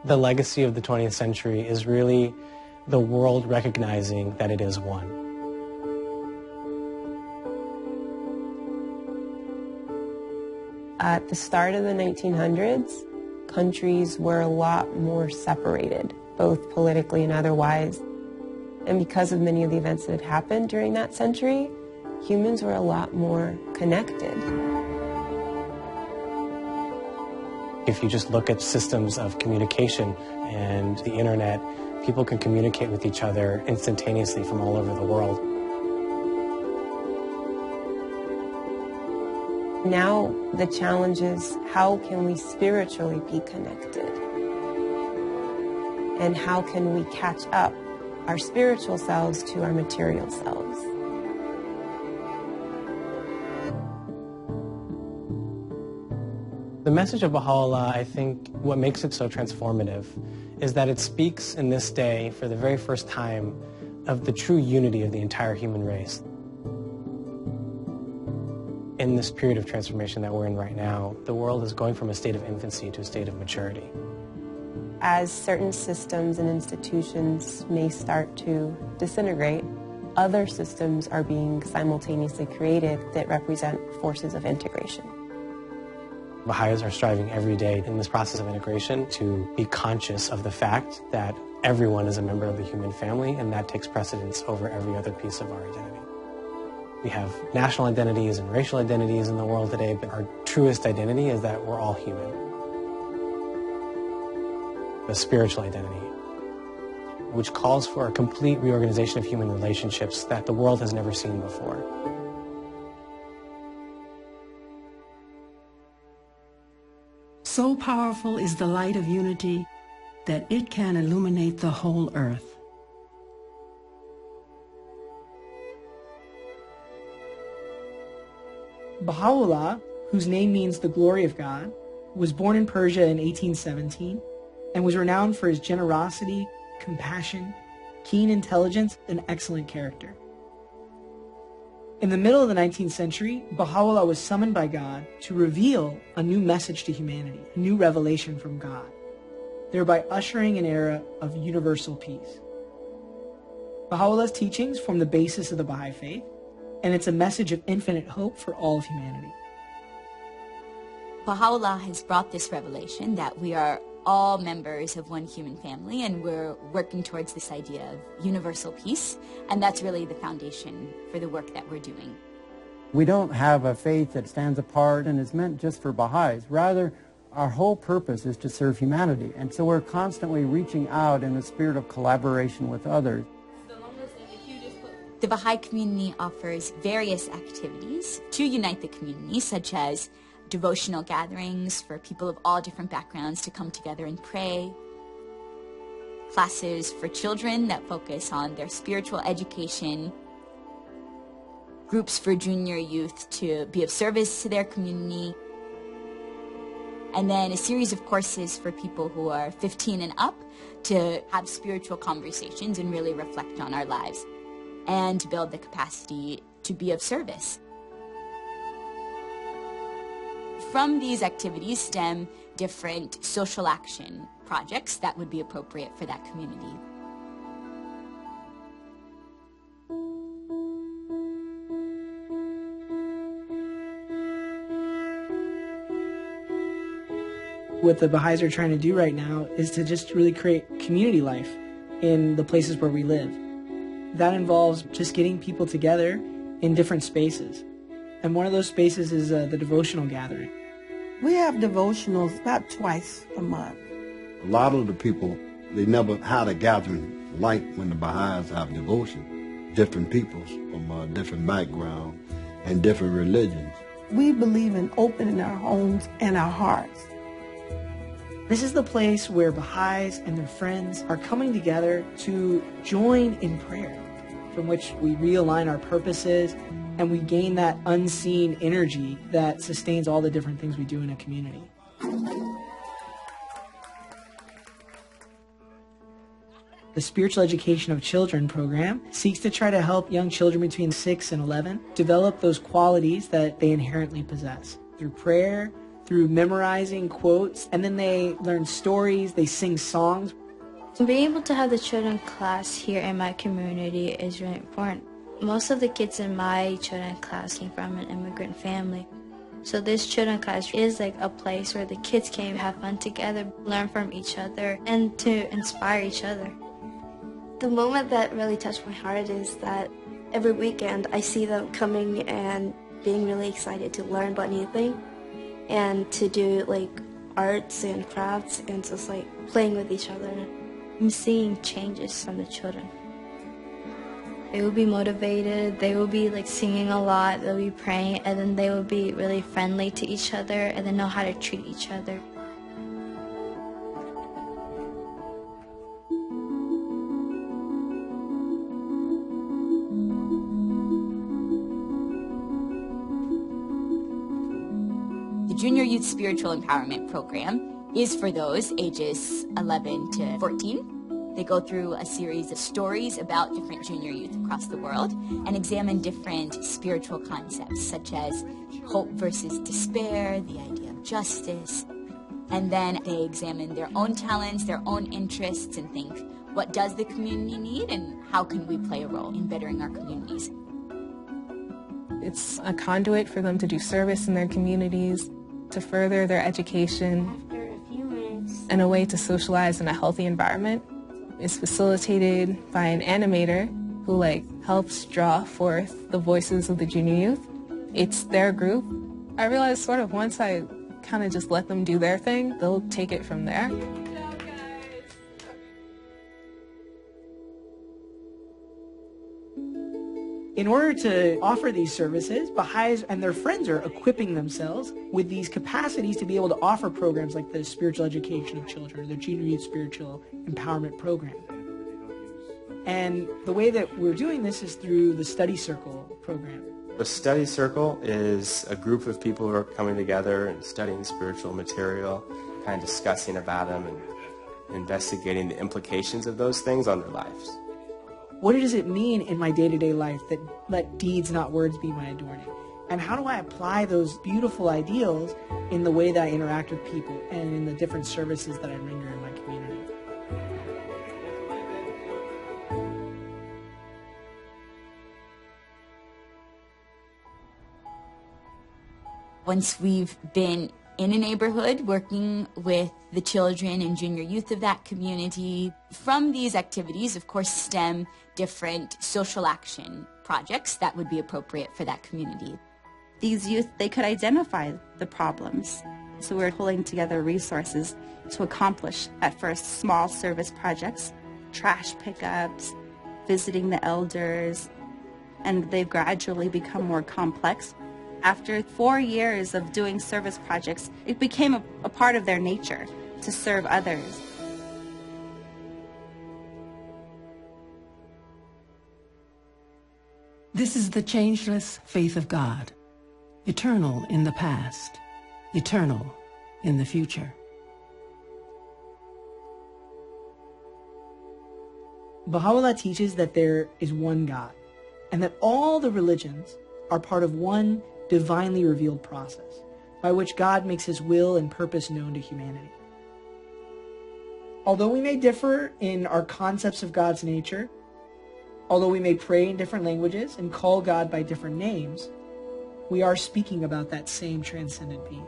The legacy of the 20th century is really the world recognizing that it is one. At the start of the 1900s, countries were a lot more separated, both politically and otherwise. And because of many of the events that had happened during that century, humans were a lot more connected. If you just look at systems of communication and the internet, people can communicate with each other instantaneously from all over the world. Now the challenge is, how can we spiritually be connected? And how can we catch up our spiritual selves to our material selves? The message of Baha'u'llah, I think, what makes it so transformative is that it speaks in this day, for the very first time, of the true unity of the entire human race. In this period of transformation that we're in right now, the world is going from a state of infancy to a state of maturity. As certain systems and institutions may start to disintegrate, other systems are being simultaneously created that represent forces of integration. Baha'is are striving every day in this process of integration to be conscious of the fact that everyone is a member of the human family, and that takes precedence over every other piece of our identity. We have national identities and racial identities in the world today, but our truest identity is that we're all human. A spiritual identity, which calls for a complete reorganization of human relationships that the world has never seen before. So powerful is the light of unity that it can illuminate the whole earth. Baha'u'llah, whose name means the glory of God, was born in Persia in 1817 and was renowned for his generosity, compassion, keen intelligence, and excellent character. In the middle of the 19th century, Baha'u'llah was summoned by God to reveal a new message to humanity, a new revelation from God, thereby ushering an era of universal peace. Baha'u'llah's teachings form the basis of the Baha'i faith, and it's a message of infinite hope for all of humanity. Baha'u'llah has brought this revelation that we are all members of one human family, and we're working towards this idea of universal peace, and that's really the foundation for the work that we're doing. We don't have a faith that stands apart and is meant just for Baha'is. Rather, our whole purpose is to serve humanity, and so we're constantly reaching out in a spirit of collaboration with others. The Baha'i community offers various activities to unite the community, such as devotional gatherings for people of all different backgrounds to come together and pray, classes for children that focus on their spiritual education, groups for junior youth to be of service to their community, and then a series of courses for people who are 15 and up to have spiritual conversations and really reflect on our lives and to build the capacity to be of service. From these activities stem different social action projects that would be appropriate for that community. What the Baha'is are trying to do right now is to just really create community life in the places where we live. That involves just getting people together in different spaces. And one of those spaces is the devotional gathering. We have devotionals about twice a month. A lot of the people, they never had a gathering like when the Baha'is have devotion. Different peoples from different backgrounds and different religions. We believe in opening our homes and our hearts. This is the place where Baha'is and their friends are coming together to join in prayer, from which we realign our purposes and we gain that unseen energy that sustains all the different things we do in a community. The Spiritual Education of Children program seeks to try to help young children between 6 and 11 develop those qualities that they inherently possess through prayer, through memorizing quotes, and then they learn stories, they sing songs. Being able to have the children class here in my community is really important. Most of the kids in my children class came from an immigrant family. So this children class is like a place where the kids can have fun together, learn from each other, and to inspire each other. The moment that really touched my heart is that every weekend I see them coming and being really excited to learn about new things and to do like arts and crafts and just like playing with each other. I'm seeing changes from the children. They will be motivated, they will be like singing a lot, they'll be praying, and then they will be really friendly to each other and then know how to treat each other. The Junior Youth Spiritual Empowerment Program is for those ages 11 to 14. They go through a series of stories about different junior youth across the world and examine different spiritual concepts such as hope versus despair, the idea of justice, and then they examine their own talents, their own interests, and think, what does the community need and how can we play a role in bettering our communities? It's a conduit for them to do service in their communities, to further their education, and a way to socialize in a healthy environment. It's facilitated by an animator who helps draw forth the voices of the junior youth. It's their group. I realized sort of once I kind of just let them do their thing, they'll take it from there. In order to offer these services, Baha'is and their friends are equipping themselves with these capacities to be able to offer programs like the Spiritual Education of Children, the Junior Youth Spiritual Empowerment Program. And the way that we're doing this is through the Study Circle program. The Study Circle is a group of people who are coming together and studying spiritual material, kind of discussing about them and investigating the implications of those things on their lives. What does it mean in my day-to-day life that let deeds, not words, be my adorning? And how do I apply those beautiful ideals in the way that I interact with people and in the different services that I render in my community? Once we've been in a neighborhood working with the children and junior youth of that community, from these activities, of course, stem different social action projects that would be appropriate for that community. These youth, they could identify the problems. So we're pulling together resources to accomplish, at first, small service projects, trash pickups, visiting the elders, and they've gradually become more complex. After 4 years of doing service projects, it became a part of their nature to serve others. This is the changeless faith of God, eternal in the past, eternal in the future. Baha'u'llah teaches that there is one God, and that all the religions are part of one divinely revealed process by which God makes his will and purpose known to humanity. Although we may differ in our concepts of God's nature, although we may pray in different languages and call God by different names, we are speaking about that same transcendent being.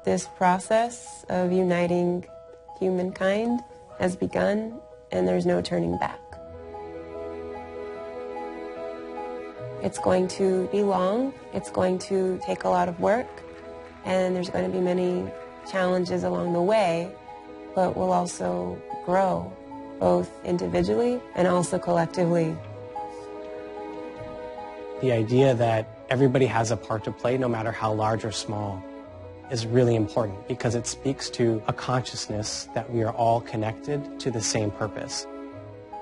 This process of uniting humankind has begun, and there's no turning back. It's going to be long, it's going to take a lot of work, and there's going to be many challenges along the way, but we'll also grow, both individually and also collectively. The idea that everybody has a part to play, no matter how large or small, is really important because it speaks to a consciousness that we are all connected to the same purpose.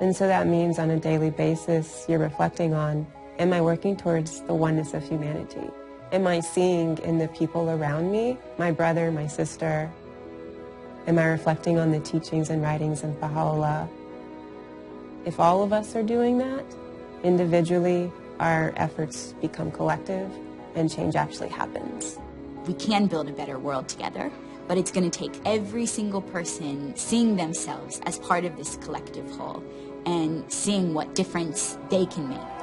And so that means on a daily basis, you're reflecting on, am I working towards the oneness of humanity? Am I seeing in the people around me, my brother, my sister, Am I reflecting on the teachings and writings of Baha'u'llah? If all of us are doing that, individually, our efforts become collective and change actually happens. We can build a better world together, but it's going to take every single person seeing themselves as part of this collective whole and seeing what difference they can make.